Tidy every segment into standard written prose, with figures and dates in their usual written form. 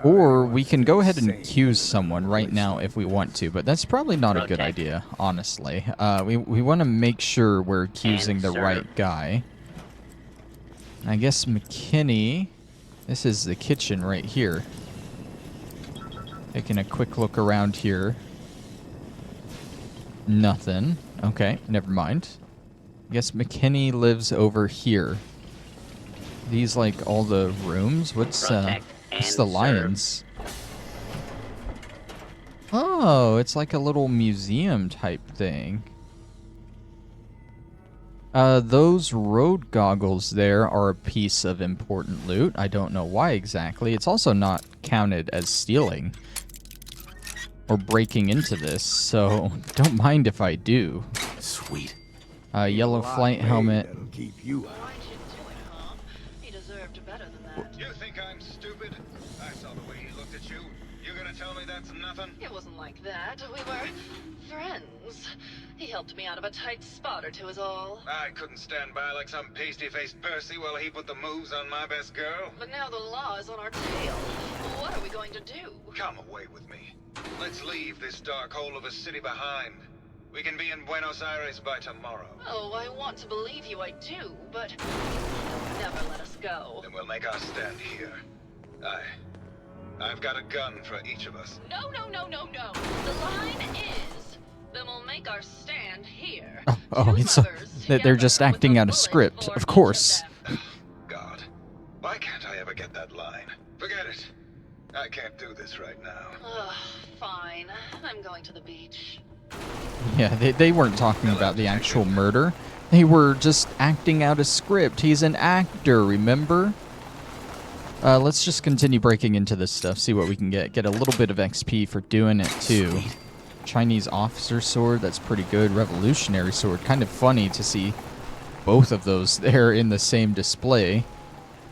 Or we can go ahead and accuse someone right now if we want to, but that's probably not a good idea, honestly. We want to make sure we're accusing the right guy. I guess McKinney... This is the kitchen right here. Taking a quick look around here. Nothing. Okay, never mind. I guess McKinney lives over here. These, like, all the rooms? What's the lions? Oh, it's like a little museum type thing. Those road goggles there are a piece of important loot. I don't know why exactly. It's also not counted as stealing or breaking into this, so don't mind if I do. Sweet. Yellow flight helmet. Keep you out. Why'd you do it, huh? He deserved better than that. You think I'm stupid? I saw the way he looked at you. You gonna tell me that's nothing? It wasn't like that. We were friends. He helped me out of a tight spot or two is all. I couldn't stand by like some pasty-faced Percy while he put the moves on my best girl. But now the law is on our tail. What are we going to do? Come away with me. Let's leave this dark hole of a city behind. We can be in Buenos Aires by tomorrow. Oh, I want to believe you, I do, but never let us go. Then we'll make our stand here. I've got a gun for each of us. No, no, no, no, no. The line is, then we'll make our stand here. Oh, it's they're just acting out a script, of course. God, why can't I ever get that line? Forget it. I can't do this right now. Ugh, fine. I'm going to the beach. Yeah, they weren't talking about the actual murder. They were just acting out a script. He's an actor, remember? Let's just continue breaking into this stuff, see what we can get. Get a little bit of XP for doing it, too. Chinese officer sword, that's pretty good. Revolutionary sword, kind of funny to see both of those there in the same display.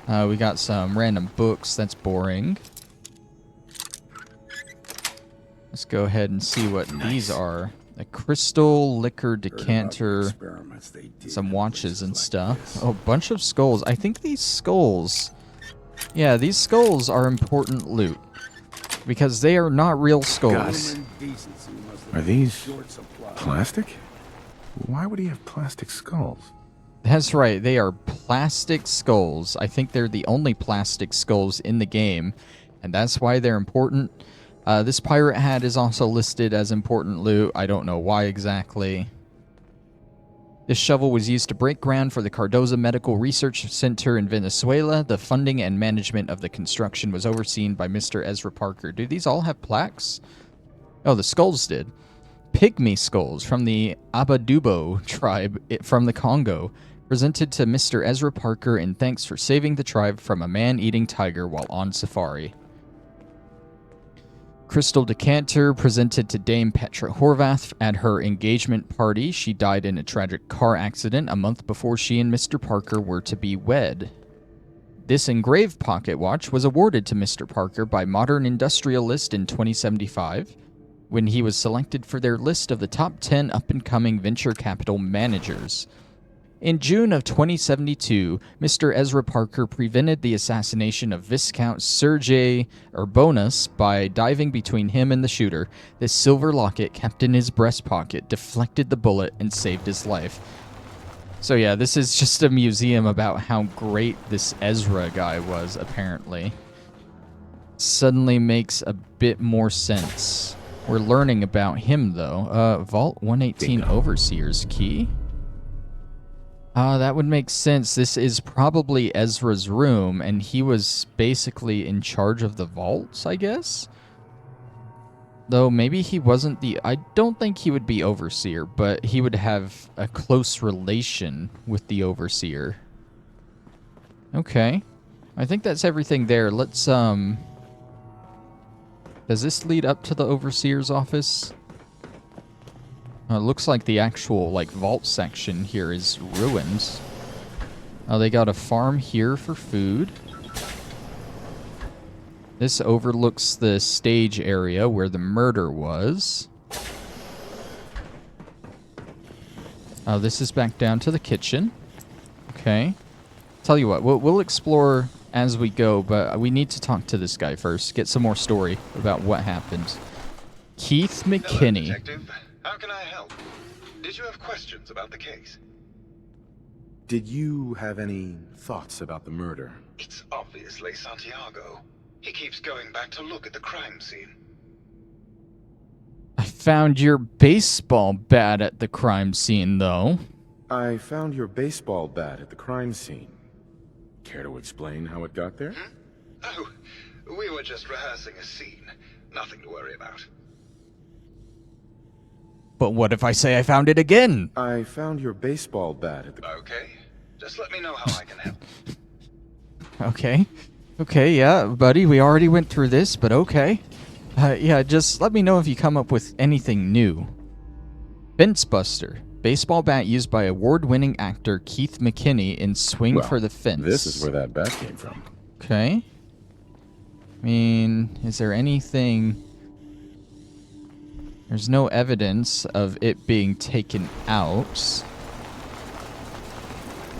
We got some random books, that's boring. Let's go ahead and see what these are. A crystal liquor decanter, some watches and stuff. Oh, a bunch of skulls. I think these skulls... Yeah, these skulls are important loot. Because they are not real skulls. Are these plastic? Why would he have plastic skulls? That's right, they are plastic skulls. I think they're the only plastic skulls in the game, and that's why they're important. This pirate hat is also listed as important loot. I don't know why exactly. This shovel was used to break ground for the Cardozo Medical Research Center in Venezuela. The funding and management of the construction was overseen by Mr. Ezra Parker. Do these all have plaques? Oh, the skulls did. Pygmy skulls from the Abadubo tribe from the Congo, presented to Mr. Ezra Parker in thanks for saving the tribe from a man-eating tiger while on safari. Crystal decanter presented to Dame Petra Horvath at her engagement party. She died in a tragic car accident a month before she and Mr. Parker were to be wed. This engraved pocket watch was awarded to Mr. Parker by Modern Industrialist in 2075, when he was selected for their list of the top 10 up-and-coming venture capital managers. In June of 2072, Mr. Ezra Parker prevented the assassination of Viscount Sergei Urbanus by diving between him and the shooter. This silver locket kept in his breast pocket deflected the bullet and saved his life. So yeah, this is just a museum about how great this Ezra guy was, apparently. Suddenly makes a bit more sense. We're learning about him, though. Vault 118 Overseer's Key. That would make sense. This is probably Ezra's room, and he was basically in charge of the vaults, I guess? Though maybe he wasn't the... I don't think he would be Overseer, but he would have a close relation with the Overseer. Okay. I think that's everything there. Let's, Does this lead up to the Overseer's office? It looks like the actual, like, vault section here is ruined. Oh, they got a farm here for food. This overlooks the stage area where the murder was. Oh, this is back down to the kitchen. Okay. Tell you what, we'll explore as we go, but we need to talk to this guy first. Get some more story about what happened. Keith Hello, McKinney. Detective. How can I help? Did you have questions about the case? Did you have any thoughts about the murder? It's obviously Santiago. He keeps going back to look at the crime scene. I found your baseball bat at the crime scene, though. I found your baseball bat at the crime scene. Care to explain how it got there? Oh, we were just rehearsing a scene. Nothing to worry about. But what if I say I found it again? I found your baseball bat at the... Okay. Just let me know how I can help. Okay. Okay, yeah, buddy, we already went through this, but okay. Yeah, just let me know if you come up with anything new. Fence Buster. Baseball bat used by award-winning actor Keith McKinney in Swing Well, for the Fence. This is where that bat came from. Okay. I mean, is there anything... There's no evidence of it being taken out.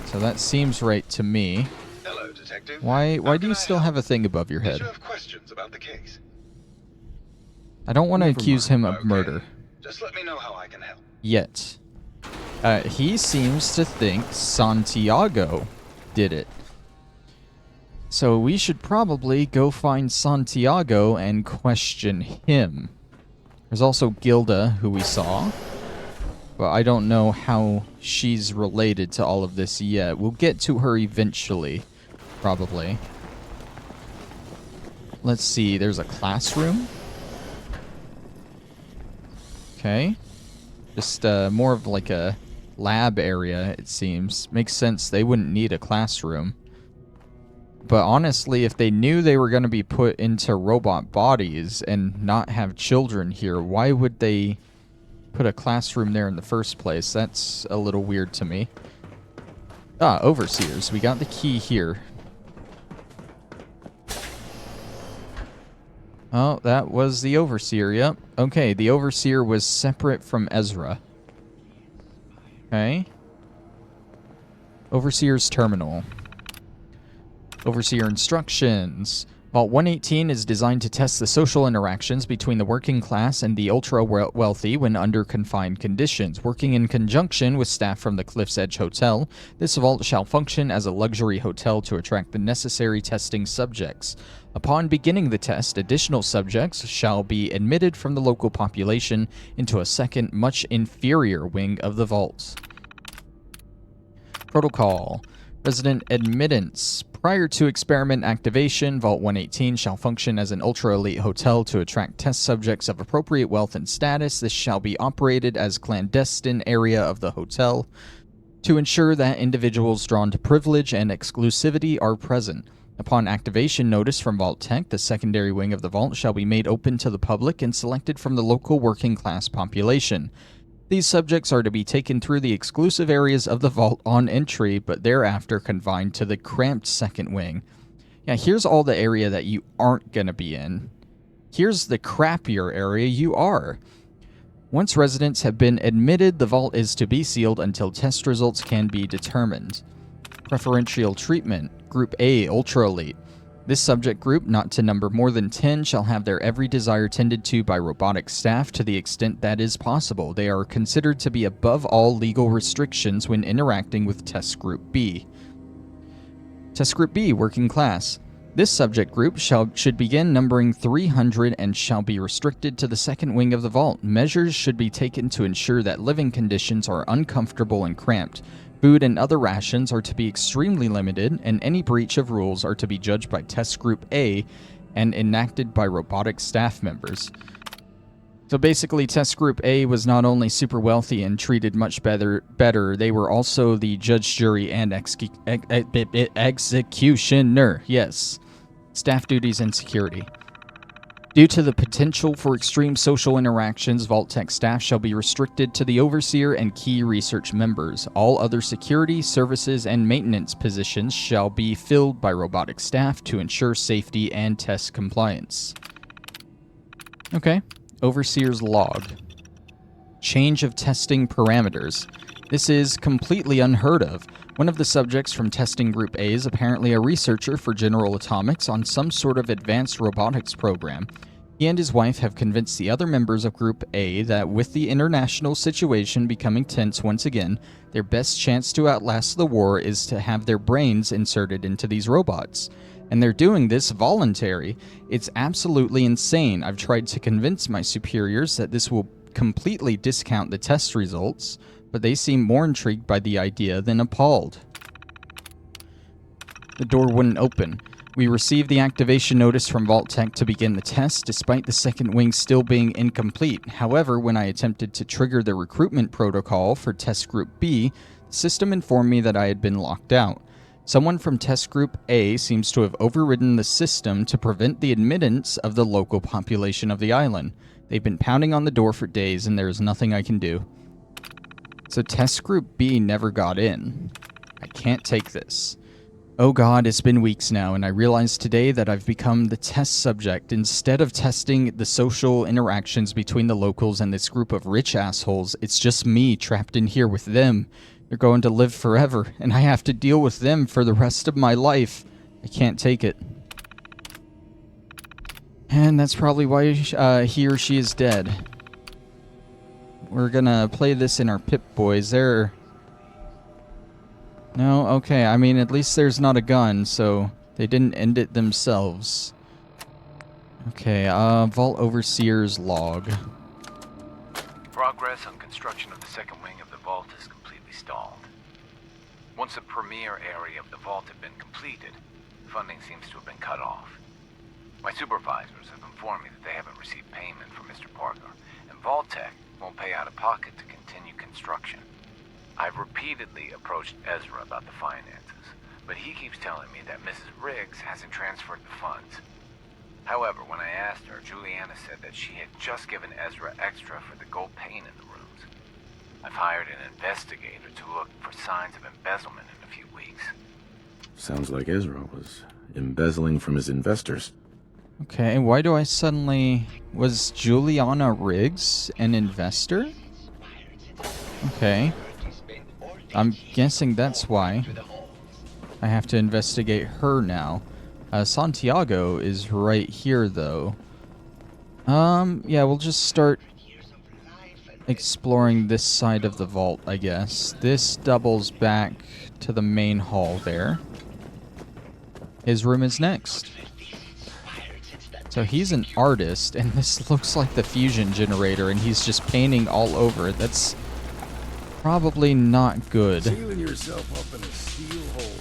So that seems right to me. Hello, Detective. Why How do can you I still help? have a thing above your Did head? you have questions about the case? I don't want to Never accuse mind. him of Okay. murder. Just let me know how I can help. Yet. He seems to think Santiago did it. So we should probably go find Santiago and question him. There's also Gilda, who we saw. But I don't know how she's related to all of this yet. We'll get to her eventually, probably. Let's see, there's a classroom. Okay. Just more of like a lab area, it seems. Makes sense, they wouldn't need a classroom. But honestly, if they knew they were going to be put into robot bodies and not have children here, why would they put a classroom there in the first place? That's a little weird to me. Ah, overseers. We got the key here. Oh, that was the overseer, yep. Okay, the overseer was separate from Ezra. Okay. Overseer's terminal. Overseer instructions. Vault 118 is designed to test the social interactions between the working class and the ultra-wealthy when under confined conditions. Working in conjunction with staff from the Cliff's Edge Hotel, this vault shall function as a luxury hotel to attract the necessary testing subjects. Upon beginning the test, additional subjects shall be admitted from the local population into a second, much inferior wing of the vault. Protocol. Resident admittance. Prior to experiment activation, Vault 118 shall function as an ultra-elite hotel to attract test subjects of appropriate wealth and status. This shall be operated as clandestine area of the hotel to ensure that individuals drawn to privilege and exclusivity are present. Upon activation notice from Vault Tech, the secondary wing of the vault shall be made open to the public and selected from the local working class population. These subjects are to be taken through the exclusive areas of the vault on entry, but thereafter confined to the cramped second wing. Yeah, here's all the area that you aren't going to be in. Here's the crappier area you are. Once residents have been admitted, the vault is to be sealed until test results can be determined. Preferential treatment. Group A, Ultra Elite. This subject group, not to number more than 10, shall have their every desire tended to by robotic staff to the extent that is possible. They are considered to be above all legal restrictions when interacting with Test Group B. Test Group B, Working Class. This subject group should begin numbering 300 and shall be restricted to the second wing of the vault. Measures should be taken to ensure that living conditions are uncomfortable and cramped. Food and other rations are to be extremely limited, and any breach of rules are to be judged by Test Group A and enacted by robotic staff members. So basically, Test Group A was not only super wealthy and treated much better, they were also the judge, jury, and executioner. Yes. Staff duties and security. Due to the potential for extreme social interactions, Vault Tech staff shall be restricted to the Overseer and key research members. All other security, services, and maintenance positions shall be filled by robotic staff to ensure safety and test compliance. Okay. Overseer's log. Change of testing parameters. This is completely unheard of. One of the subjects from testing Group A is apparently a researcher for General Atomics on some sort of advanced robotics program. He and his wife have convinced the other members of Group A that with the international situation becoming tense once again, their best chance to outlast the war is to have their brains inserted into these robots. And they're doing this voluntary. It's absolutely insane. I've tried to convince my superiors that this will completely discount the test results, but they seem more intrigued by the idea than appalled. The door wouldn't open. We received the activation notice from Vault Tech to begin the test, despite the second wing still being incomplete. However, when I attempted to trigger the recruitment protocol for Test Group B, the system informed me that I had been locked out. Someone from Test Group A seems to have overridden the system to prevent the admittance of the local population of the island. They've been pounding on the door for days, and there is nothing I can do. So Test Group B never got in. I can't take this. Oh god, it's been weeks now, and I realized today that I've become the test subject. Instead of testing the social interactions between the locals and this group of rich assholes, it's just me trapped in here with them. They're going to live forever, and I have to deal with them for the rest of my life. I can't take it. And that's probably why he or she is dead. We're gonna play this in our Pip-Boys. No? Okay, I mean, at least there's not a gun, so they didn't end it themselves. Okay, Vault Overseer's log. Progress on construction of the second wing of the vault is completely stalled. Once the premier area of the vault had been completed, funding seems to have been cut off. My supervisors have informed me that they haven't received payment from Mr. Parker, and Vault Tech won't pay out of pocket to continue construction. I've repeatedly approached Ezra about the finances, but he keeps telling me that Mrs. Riggs hasn't transferred the funds. However, when I asked her, Juliana said that she had just given Ezra extra for the gold paint in the rooms. I've hired an investigator to look for signs of embezzlement in a few weeks. Sounds like Ezra was embezzling from his investors. Okay, why do I suddenly... Was Juliana Riggs an investor? Okay. I'm guessing that's why. I have to investigate her now. Santiago is right here, though. Yeah, we'll just start exploring this side of the vault, I guess. This doubles back to the main hall there. His room is next. So he's an artist, and this looks like the fusion generator, and he's just painting all over it. That's probably not good. Sealing yourself up in a steel hole.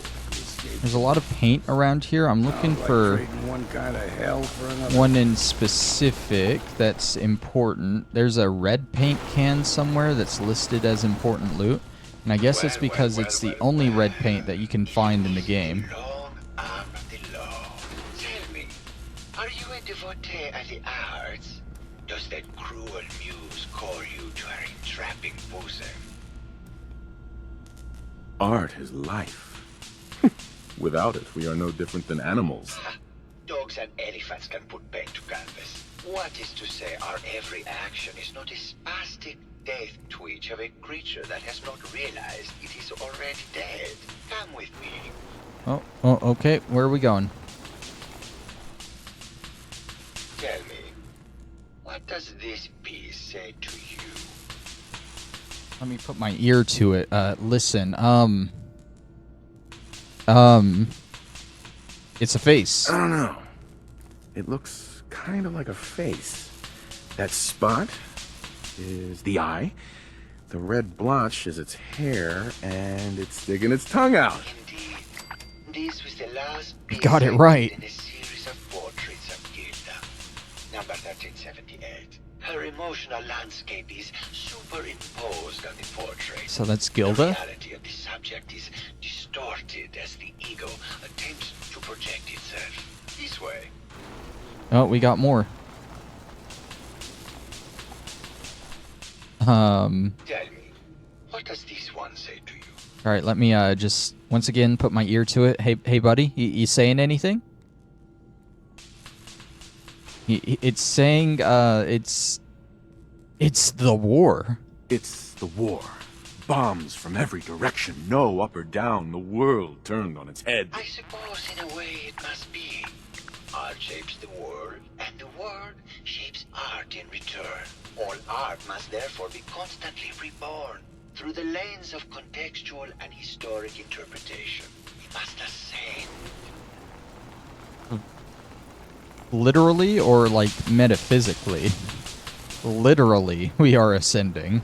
There's a lot of paint around here. I'm looking for one kind of hell for another. one in specific that's important. There's a red paint can somewhere that's listed as important loot, and I guess it's because it's the only red paint that you can find in the game. Long arm of the law. Tell me, are you a devotee of the arts? Does that cruel muse call you to her entrapping bosom? Art is life. Without it, we are no different than animals. Ha, dogs and elephants can put paint to canvas. What is to say our every action is not a spastic death twitch of a creature that has not realized it is already dead? Come with me. Oh, okay. Where are we going? Tell me, what does this piece say to you? Let me put my ear to it. Listen, it's a face. I don't know. It looks kind of like a face. That spot is the eye. The red blotch is its hair, and it's sticking its tongue out. Indeed, this was the last piece Got it I right. did in a series of portraits of Gilda, number 1378. Her emotional landscape is superimposed on the portrait. So that's The Gilda? reality of the subject is distorted as the ego attempts to project itself. This way. Oh, we got more. Tell me, what does this one say to you? All right, let me just once again put my ear to it. Hey, buddy, you saying anything? It's saying it's the war. It's the war. Bombs from every direction, no up or down, the world turned on its head. I suppose in a way it must be. Art shapes the world, and the world shapes art in return. All art must therefore be constantly reborn through the lens of contextual and historic interpretation. We must ascend. Literally or like metaphysically? Literally, we are ascending.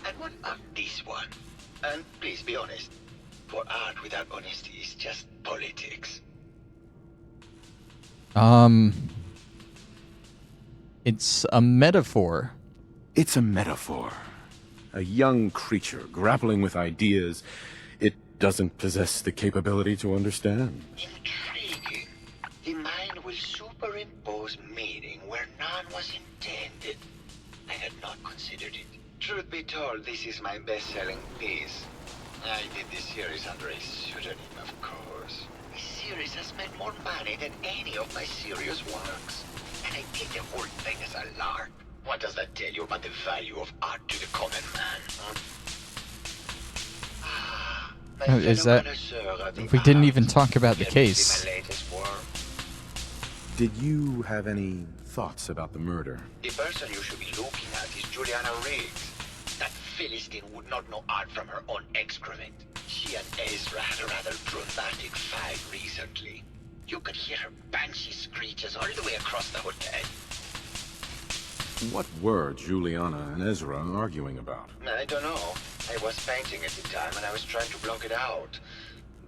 And what of this one? And please be honest, for art without honesty is just politics. It's a metaphor. It's a metaphor. A young creature grappling with ideas it doesn't possess the capability to understand. Intriguing. The mind will superimpose meaning where none was intended. I had not considered it. Truth be told, this is my best-selling piece. I did this series under a pseudonym, of course. This series has made more money than any of my serious works. And I did the whole thing as a lark. What does that tell you about the value of art to the common man? Is that... We didn't even talk about the case. Did you have any thoughts about the murder? The person you should be looking at is Juliana Riggs. That Philistine would not know art from her own excrement. She and Ezra had a rather dramatic fight recently. You could hear her banshee screeches all the way across the hotel. What were Juliana and Ezra arguing about? I don't know. I was painting at the time and I was trying to block it out.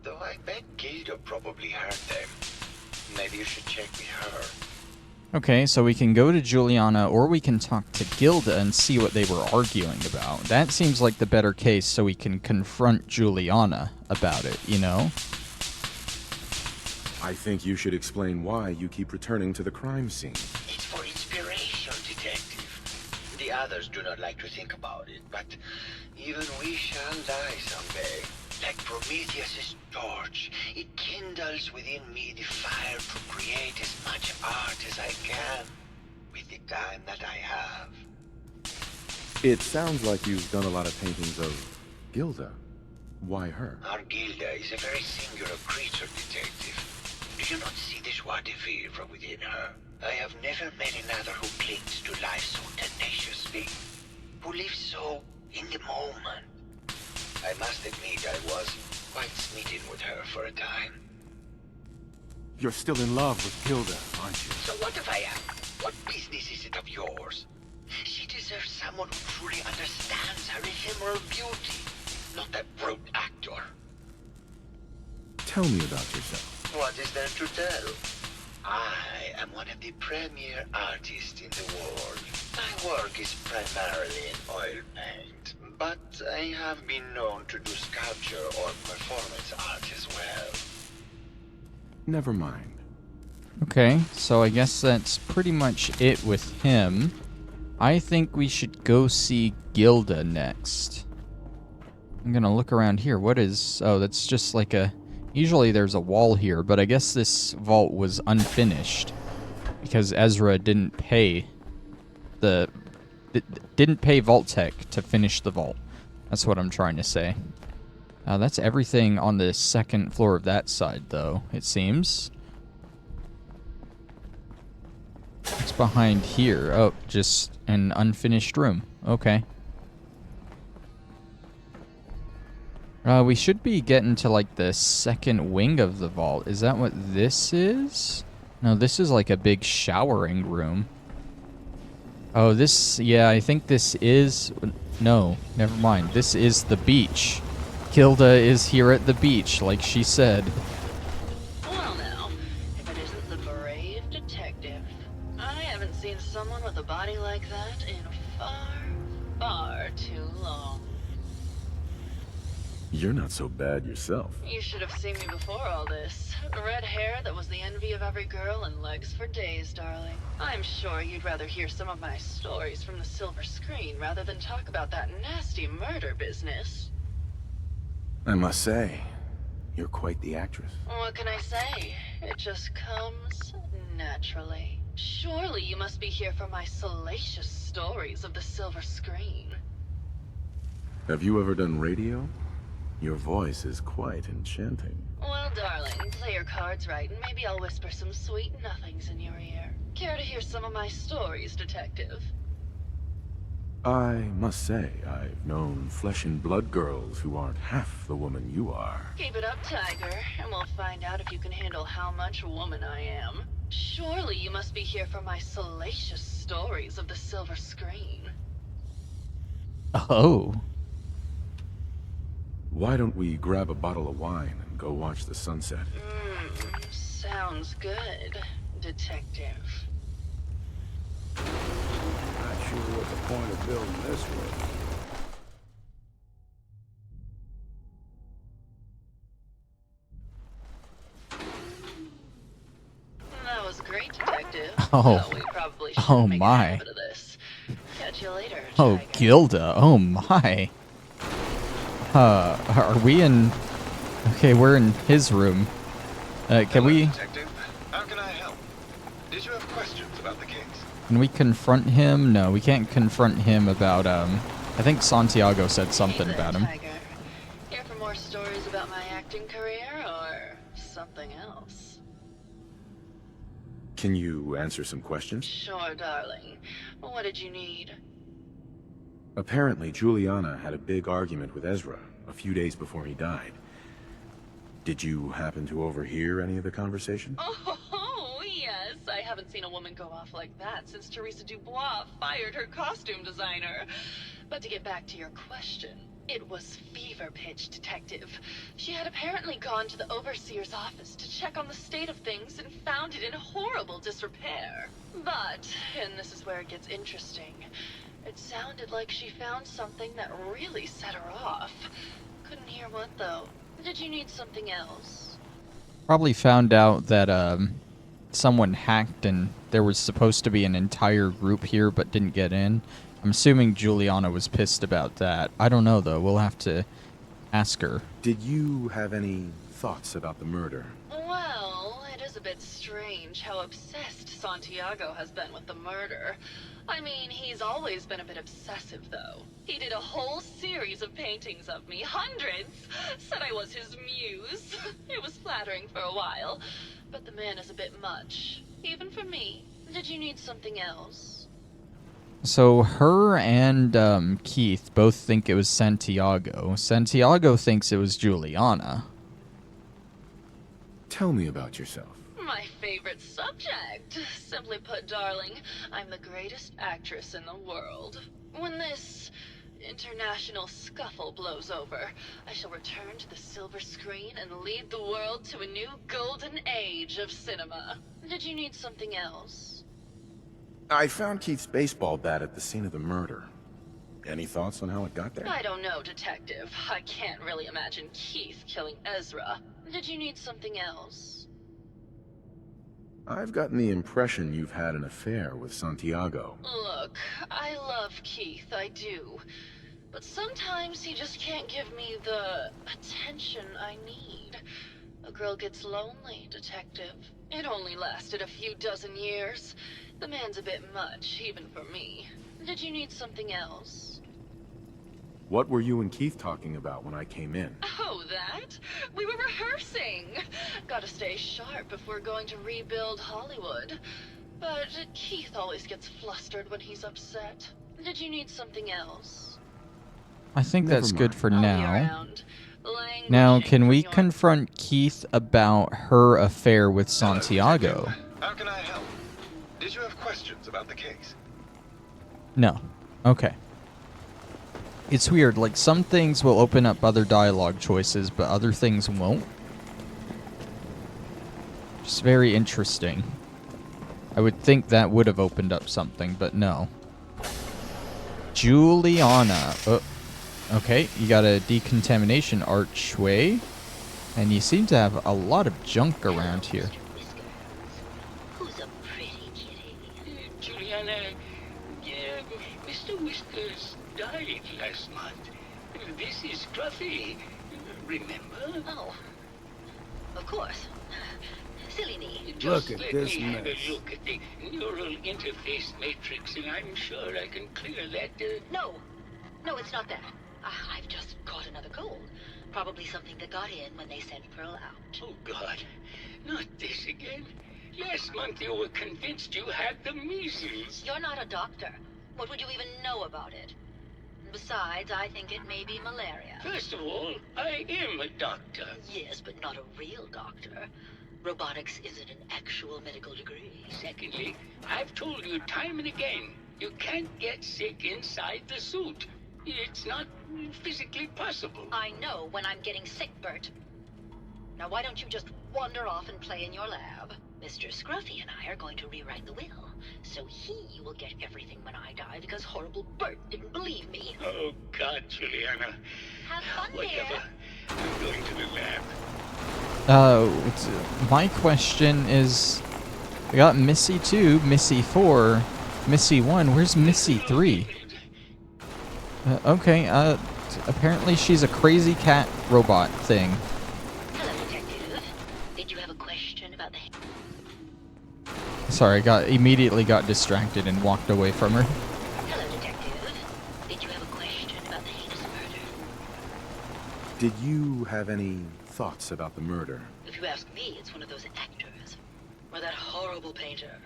Though I bet Gilda probably heard them. Maybe you should check with her. Okay, so we can go to Juliana or we can talk to Gilda and see what they were arguing about. That seems like the better case so we can confront Juliana about it, you know? I think you should explain why you keep returning to the crime scene. It's for inspiration, detective. The others do not like to think about it, but even we shall die someday. Like Prometheus' torch, it kindles within me the fire to create as much art as I can with the time that I have. It sounds like you've done a lot of paintings of Gilda. Why her? Our Gilda is a very singular creature, detective. Do you not see the joie de vivre within her? I have never met another who clings to life so tenaciously, who lives so in the moment. I must admit I was quite smitten with her for a time. You're still in love with Gilda, aren't you? So what if I am? What business is it of yours? She deserves someone who truly understands her ephemeral beauty, not that brute actor. Tell me about yourself. What is there to tell? I am one of the premier artists in the world. My work is primarily in oil paint, but I have been known to do sculpture or performance art as well. Never mind. Okay, so I guess that's pretty much it with him. I think we should go see Gilda next. I'm gonna look around here. What is... Oh, that's just like a... Usually there's a wall here, but I guess this vault was unfinished because Ezra didn't pay Vault Tech to finish the vault. That's what I'm trying to say. That's everything on the second floor of that side, though, it seems. What's behind here? Oh, just an unfinished room. Okay. We should be getting to, like, the second wing of the vault. Is that what this is? No, this is, like, a big showering room. Oh, this... Yeah, I think this is... No, never mind. This is the beach. Gilda is here at the beach, like she said. Well now, if it isn't the brave detective. I haven't seen someone with a body like that in far, far too long. You're not so bad yourself. You should have seen me before all this. Red hair that was the envy of every girl and legs for days, darling. I'm sure you'd rather hear some of my stories from the silver screen rather than talk about that nasty murder business. I must say, you're quite the actress. What can I say? It just comes naturally. Surely you must be here for my salacious stories of the silver screen. Have you ever done radio? Your voice is quite enchanting. Well, darling, play your cards right, and maybe I'll whisper some sweet nothings in your ear. Care to hear some of my stories, detective? I must say, I've known flesh and blood girls who aren't half the woman you are. Keep it up, Tiger, and we'll find out if you can handle how much woman I am. Surely you must be here for my salacious stories of the silver screen. Oh. Why don't we grab a bottle of wine and go watch the sunset? Sounds good, detective. Not sure what the point of building this was. That was great, detective. Oh. Well, we probably should Oh, make my. a habit of this. Catch you later, Oh, Tiger. Gilda. Oh my. Are we in... Okay, we're in his room. Can we... Detective, how can I help? Did you have questions about the case? Can we confront him? No, we can't confront him about, I think Santiago said something Hey there, about him. Tiger. Here for more stories about my acting career, or something else? Can you answer some questions? Sure, darling. What did you need? Apparently, Juliana had a big argument with Ezra a few days before he died. Did you happen to overhear any of the conversation? Oh, yes. I haven't seen a woman go off like that since Teresa Dubois fired her costume designer. But to get back to your question, it was fever pitch, detective. She had apparently gone to the overseer's office to check on the state of things and found it in horrible disrepair. But, and this is where it gets interesting, it sounded like she found something that really set her off. Couldn't hear what, though. Did you need something else? Probably found out that, someone hacked and there was supposed to be an entire group here but didn't get in. I'm assuming Juliana was pissed about that. I don't know, though. We'll have to ask her. Did you have any thoughts about the murder? Well, it is a bit strange how obsessed Santiago has been with the murder. I mean, he's always been a bit obsessive, though. He did a whole series of paintings of me, hundreds, said I was his muse. It was flattering for a while, but the man is a bit much, even for me. Did you need something else? So her and Keith both think it was Santiago. Santiago thinks it was Juliana. Tell me about yourself. My favorite subject. Simply put, darling, I'm the greatest actress in the world. When this international scuffle blows over, I shall return to the silver screen and lead the world to a new golden age of cinema. Did you need something else? I found Keith's baseball bat at the scene of the murder. Any thoughts on how it got there? I don't know, detective. I can't really imagine Keith killing Ezra. Did you need something else? I've gotten the impression you've had an affair with Santiago. Look, I love Keith, I do. But sometimes he just can't give me the attention I need. A girl gets lonely, detective. It only lasted a few dozen years. The man's a bit much, even for me. Did you need something else? What were you and Keith talking about when I came in? Oh, that? We were rehearsing. Gotta stay sharp if we're going to rebuild Hollywood. But Keith always gets flustered when he's upset. Did you need something else? I think Never that's good mind. for I'll be now. around. Now, Languishing can for we your- confront Keith about her affair with Santiago? How can I help? Did you have questions about the case? No. Okay. It's weird, like some things will open up other dialogue choices, but other things won't. Just very interesting. I would think that would have opened up something, but no. Juliana. Oh, okay, you got a decontamination archway. And you seem to have a lot of junk around here. Who's a pretty kitty? Juliana, Mr. Whiskers died last month. This is Scruffy. Remember? Oh, of course. Silly me. Look Just at let this me have a mess. look at the neural interface matrix, and I'm sure I can clear that. No. No, it's not that. I've just caught another cold. Probably something that got in when they sent Pearl out. Oh, God. Not this again. Last month you were convinced you had the measles. You're not a doctor. What would you even know about it? Besides, I think it may be malaria. First of all, I am a doctor. Yes, but not a real doctor. Robotics isn't an actual medical degree. Secondly, I've told you time and again, you can't get sick inside the suit. It's not physically possible. I know when I'm getting sick, Bert. Now why don't you just wander off and play in your lab? Mr. Scruffy and I are going to rewrite the will, so he will get everything when I die because horrible Bert didn't believe me. Oh, God, Juliana. Have fun, Whatever. dear. I'm going to the lab. My question is, we got Missy 2, Missy 4, Missy 1. Where's Missy 3? Okay, apparently she's a crazy cat robot thing. Hello, Detective. Did you have a question about the... Sorry, I immediately got distracted and walked away from her. Hello, Detective. Did you have a question about the heinous murder? Did you have any thoughts about the murder? If you ask me, it's one of those actors. Or that horrible painter.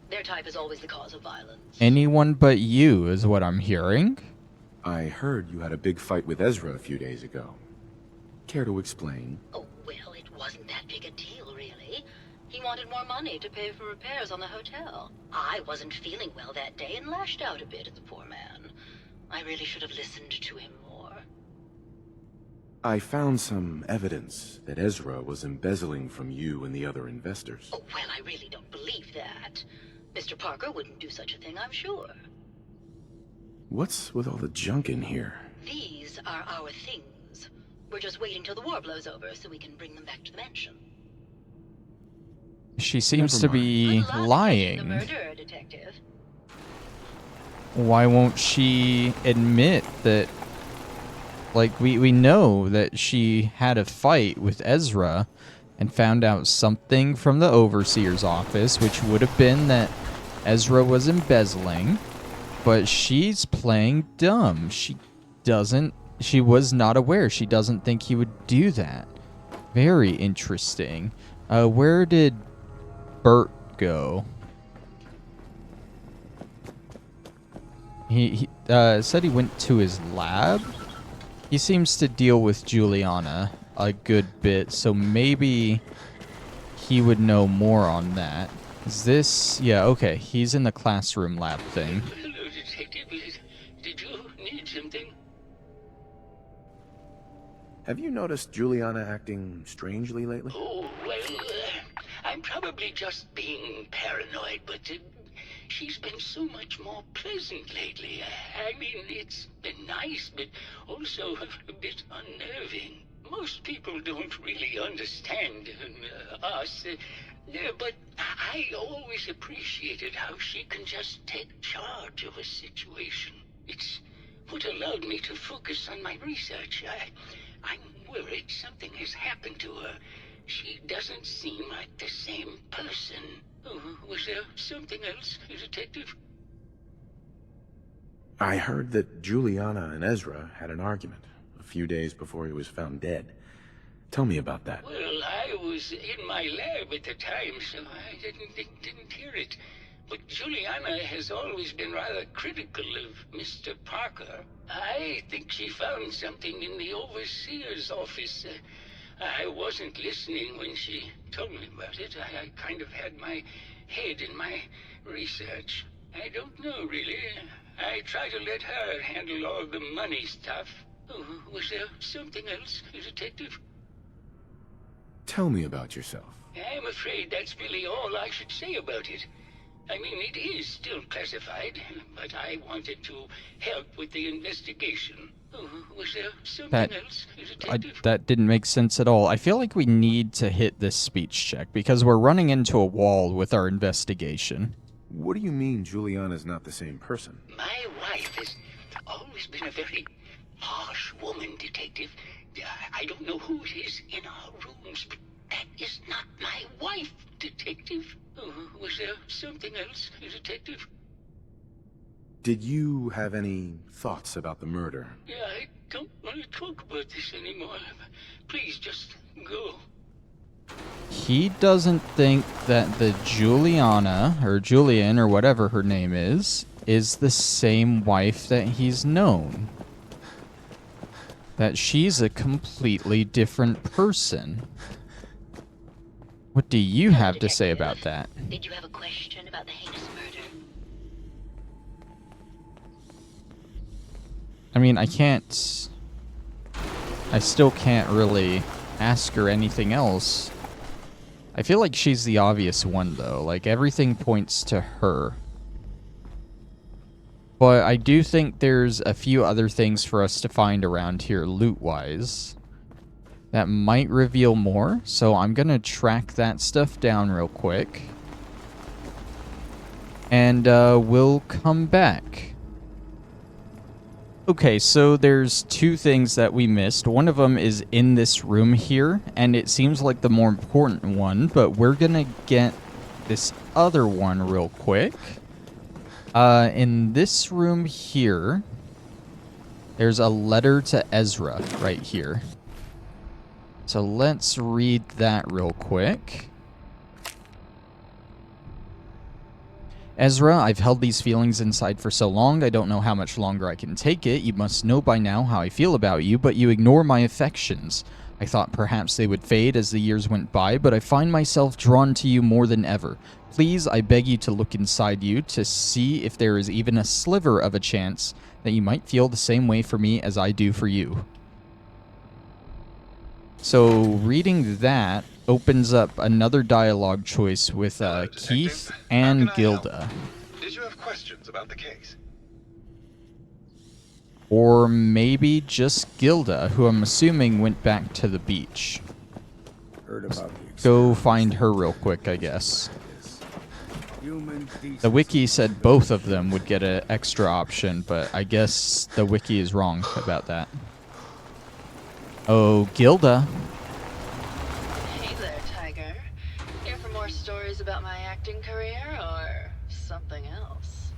Their type is always the cause of violence. Anyone but you is what I'm hearing. I heard you had a big fight with Ezra a few days ago. Care to explain? Oh, well, it wasn't that big a deal, really. He wanted more money to pay for repairs on the hotel. I wasn't feeling well that day and lashed out a bit at the poor man. I really should have listened to him more. I found some evidence that Ezra was embezzling from you and the other investors. Oh, well, I really don't believe that. Mr. Parker wouldn't do such a thing, I'm sure. What's with all the junk in here? These are our things. We're just waiting till the war blows over so we can bring them back to the mansion. She seems Never to be Good luck catching the lying. murderer, Detective. Why won't she admit that? Like, we know that she had a fight with Ezra and found out something from the Overseer's office, which would have been that Ezra was embezzling, but she's playing dumb. She was not aware. She doesn't think he would do that. Very interesting. Where did Bert go? He said he went to his lab. He seems to deal with Juliana a good bit, so maybe he would know more on that. Is this... Yeah, okay. He's in the classroom lab thing. Hello, Detective. Did you need something? Have you noticed Juliana acting strangely lately? Oh, well, I'm probably just being paranoid, but she's been so much more pleasant lately. I mean, it's been nice, but also a bit unnerving. Most people don't really understand us, but I always appreciated how she can just take charge of a situation. It's what allowed me to focus on my research. I'm worried something has happened to her. She doesn't seem like the same person. Was there something else, Detective? I heard that Juliana and Ezra had an argument a few days before he was found dead. Tell me about that. Well, I was in my lab at the time, so I didn't hear it. But Juliana has always been rather critical of Mr. Parker. I think she found something in the Overseer's office. I wasn't listening when she told me about it. I kind of had my head in my research. I don't know, really. I try to let her handle all the money stuff. Was there something else, Detective? Tell me about yourself. I'm afraid that's really all I should say about it. I mean, it is still classified, but I wanted to help with the investigation. Was there something else, Detective? That didn't make sense at all. I feel like we need to hit this speech check because we're running into a wall with our investigation. What do you mean Juliana's not the same person? My wife has always been a very harsh woman, Detective. I don't know who it is in our rooms, but that is not my wife, Detective. something else, Detective. Did you have any thoughts about the murder? Yeah, I don't want to talk about this anymore. Please, just go. He doesn't think that the Juliana, or Julian, or whatever her name is the same wife that he's known. That she's a completely different person. What do you have to say about that? Did you have a question about the heinous murder? I mean, I still can't really ask her anything else. I feel like she's the obvious one, though. Like, everything points to her. But I do think there's a few other things for us to find around here, loot-wise, that might reveal more. So I'm gonna track that stuff down real quick. And we'll come back. Okay, so there's two things that we missed. One of them is in this room here, and it seems like the more important one, but we're gonna get this other one real quick. In this room here, there's a letter to Ezra right here. So let's read that real quick. Ezra, I've held these feelings inside for so long, I don't know how much longer I can take it. You must know by now how I feel about you, but you ignore my affections. I thought perhaps they would fade as the years went by, but I find myself drawn to you more than ever. Please, I beg you to look inside you to see if there is even a sliver of a chance that you might feel the same way for me as I do for you. So, reading that opens up another dialogue choice with Keith and Gilda. Did you have questions about the case? Or maybe just Gilda, who I'm assuming went back to the beach. Heard about Go find her real quick, I guess. The wiki said both of them would get an extra option, but I guess the wiki is wrong about that. Oh, Gilda. Hey there, Tiger. Here for more stories about my acting career or something else?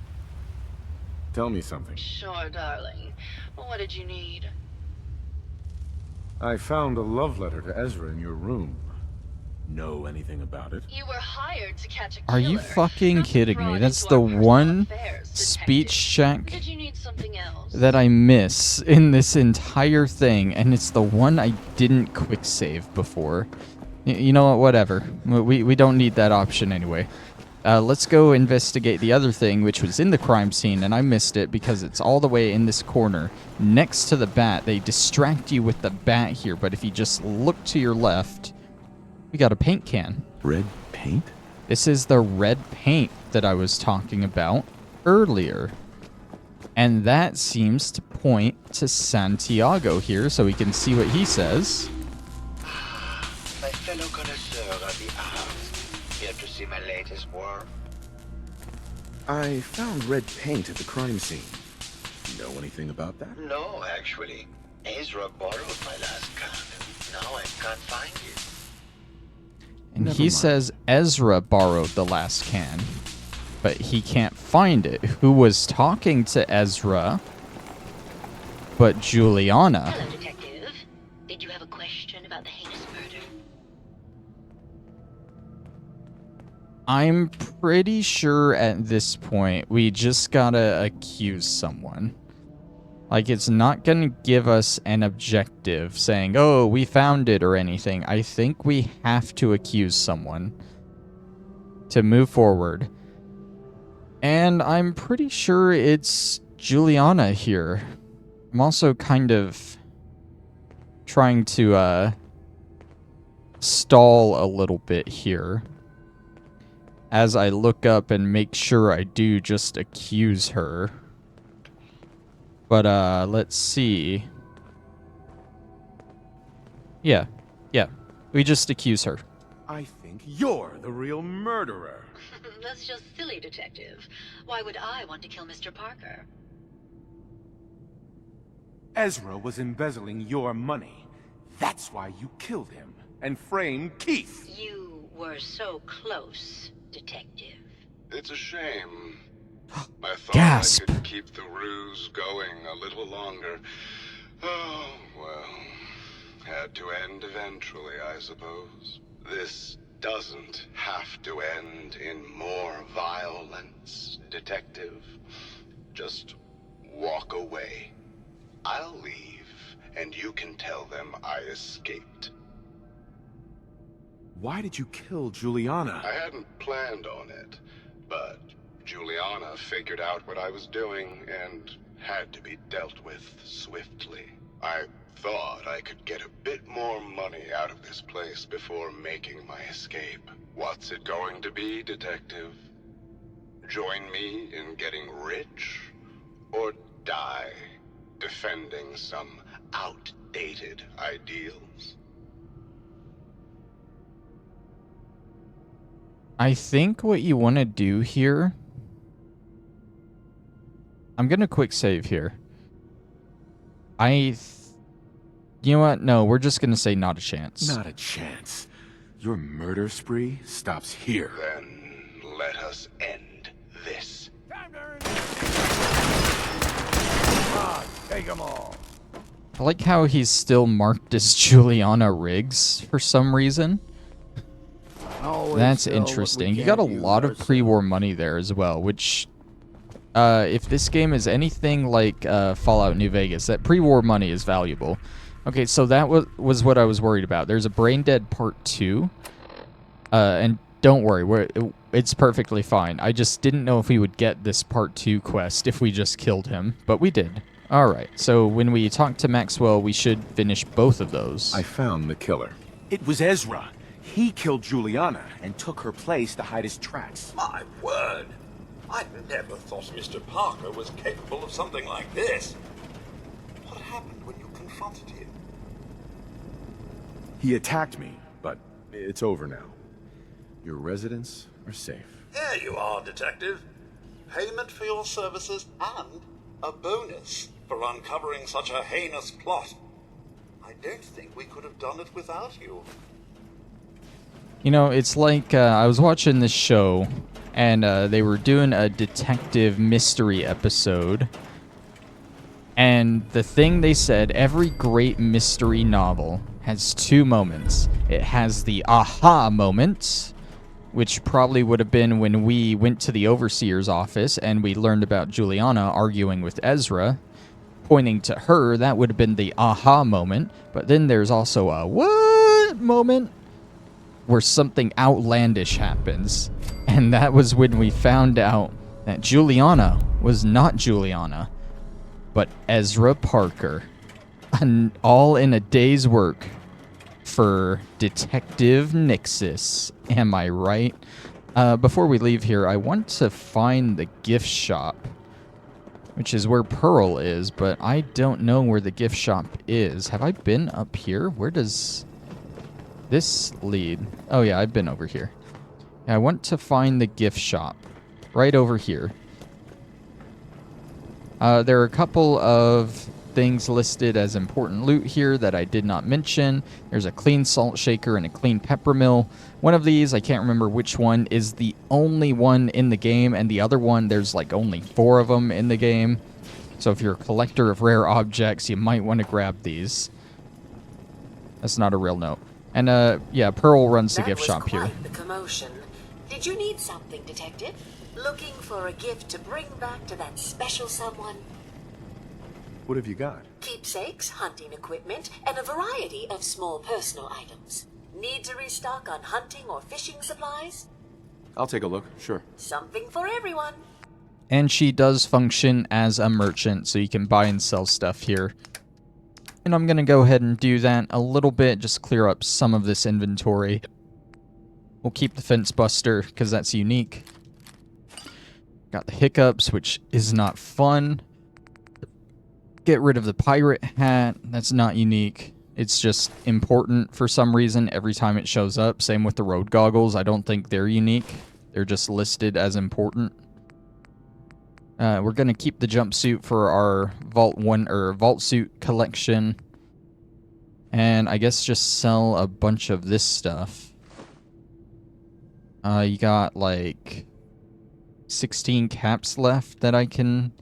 Tell me something. Sure, darling. What did you need? I found a love letter to Ezra in your room. Know anything about it? You were hired to catch a killer. Are you fucking not to kidding pry me? That's into the our personal one affairs, speech detective. check Did you need something else? that I miss in this entire thing, and it's the one I didn't quick save before. You know what? Whatever. We don't need that option anyway. Let's go investigate the other thing, which was in the crime scene, and I missed it because it's all the way in this corner next to the bat. They distract you with the bat here, but if you just look to your left, we got a paint can. Red paint? This is the red paint that I was talking about earlier. And that seems to point to Santiago here, so we can see what he says. My fellow connoisseur of the arts, here to see my latest work. I found red paint at the crime scene. Know anything about that? No, actually. Ezra borrowed my last can. Now I can't find it. And Never he mind. says Ezra borrowed the last can, but he can't find it. Who was talking to Ezra but Juliana? Hello, Detective. Did you have a question about the heinous murder? I'm pretty sure at this point we just gotta accuse someone. Like, it's not gonna give us an objective saying, oh, we found it or anything. I think we have to accuse someone to move forward. And I'm pretty sure it's Juliana here. I'm also kind of trying to stall a little bit here as I look up and make sure I do just accuse her. But, let's see. Yeah. We just accuse her. I think you're the real murderer. That's just silly, Detective. Why would I want to kill Mr. Parker? Ezra was embezzling your money. That's why you killed him and framed Keith. You were so close, Detective. It's a shame. I thought Gasp. I could keep the ruse going a little longer. Oh, well. Had to end eventually, I suppose. This doesn't have to end in more violence, Detective. Just walk away. I'll leave, and you can tell them I escaped. Why did you kill Juliana? I hadn't planned on it, but Juliana figured out what I was doing and had to be dealt with swiftly. I thought I could get a bit more money out of this place before making my escape. What's it going to be, Detective? Join me in getting rich? Or die defending some outdated ideals? I think what you want to do here... I'm going to quick save here. You know what? No, we're just going to say not a chance. Not a chance. Your murder spree stops here. Then let us end this. Take them all. I like how he's still marked as Juliana Riggs for some reason. Always That's sell what we interesting. You can't got a use lot of ourselves. pre-war money there as well, which... if this game is anything like Fallout New Vegas, that pre-war money is valuable. Okay, so that was what I was worried about. There's a Brain Dead Part 2. And don't worry, it's perfectly fine. I just didn't know if we would get this Part 2 quest if we just killed him, but we did. Alright, so when we talk to Maxwell, we should finish both of those. I found the killer. It was Ezra. He killed Juliana and took her place to hide his tracks. My word! I never thought Mr. Parker was capable of something like this. What happened when you confronted him? He attacked me, but it's over now. Your residents are safe. There you are, Detective. Payment for your services and a bonus for uncovering such a heinous plot. I don't think we could have done it without you. You know, it's like I was watching this show, and they were doing a detective mystery episode. And the thing they said, every great mystery novel has two moments. It has the aha moment, which probably would have been when we went to the overseer's office and we learned about Juliana arguing with Ezra, pointing to her. That would have been the aha moment. But then there's also a what moment where something outlandish happens. And that was when we found out that Juliana was not Juliana, but Ezra Parker. And all in a day's work for Detective Nyxus. Am I right? Before we leave here, I want to find the gift shop, which is where Pearl is, but I don't know where the gift shop is. Have I been up here? Where does this lead? Oh yeah, I've been over here. I want to find the gift shop right over here. There are a couple of things listed as important loot here that I did not mention. There's a clean salt shaker and a clean pepper mill. One of these, I can't remember which one, is the only one in the game, and the other one, there's like only 4 of them in the game. So if you're a collector of rare objects, you might want to grab these. That's not a real note. And yeah, Pearl runs the gift shop here. The commotion. Did you need something, Detective? Looking for a gift to bring back to that special someone? What have you got? Keepsakes, hunting equipment, and a variety of small personal items. Need to restock on hunting or fishing supplies? I'll take a look, sure. Something for everyone. And she does function as a merchant, so you can buy and sell stuff here. And I'm going to go ahead and do that a little bit, just clear up some of this inventory. We'll keep the fence buster, because that's unique. Got the hiccups, which is not fun. Get rid of the pirate hat. That's not unique. It's just important for some reason every time it shows up. Same with the road goggles. I don't think they're unique. They're just listed as important. We're going to keep the jumpsuit for our vault suit collection. And I guess just sell a bunch of this stuff. You got like 16 caps left that I can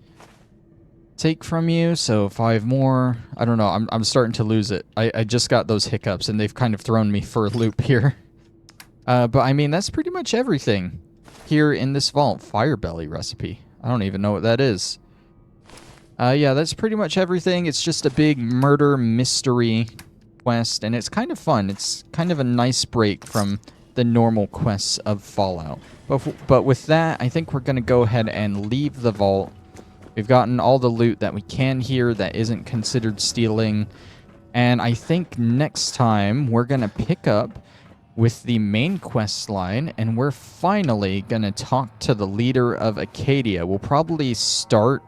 take from you, so 5 more. I don't know, I'm starting to lose it. I just got those hiccups, and they've kind of thrown me for a loop here. But I mean, that's pretty much everything here in this vault. Firebelly recipe. I don't even know what that is. Yeah, that's pretty much everything. It's just a big murder mystery quest, and it's kind of fun. It's kind of a nice break from the normal quests of Fallout. But with that, I think we're going to go ahead and leave the vault. We've gotten all the loot that we can here that isn't considered stealing. And I think next time we're going to pick up with the main quest line, and we're finally going to talk to the leader of Acadia. We'll probably start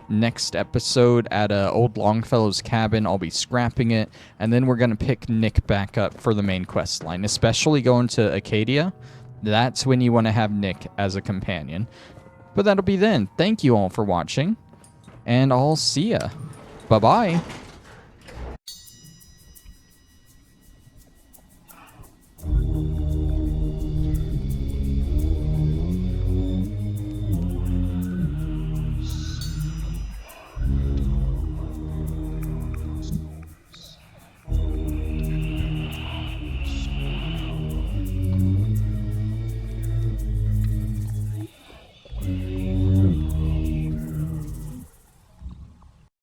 next episode at old Longfellow's cabin. I'll be scrapping it, and then we're going to pick Nick back up for the main quest line, especially going to Acadia. That's when you want to have Nick as a companion. But that'll be then. Thank you all for watching, and I'll see ya. Bye-bye.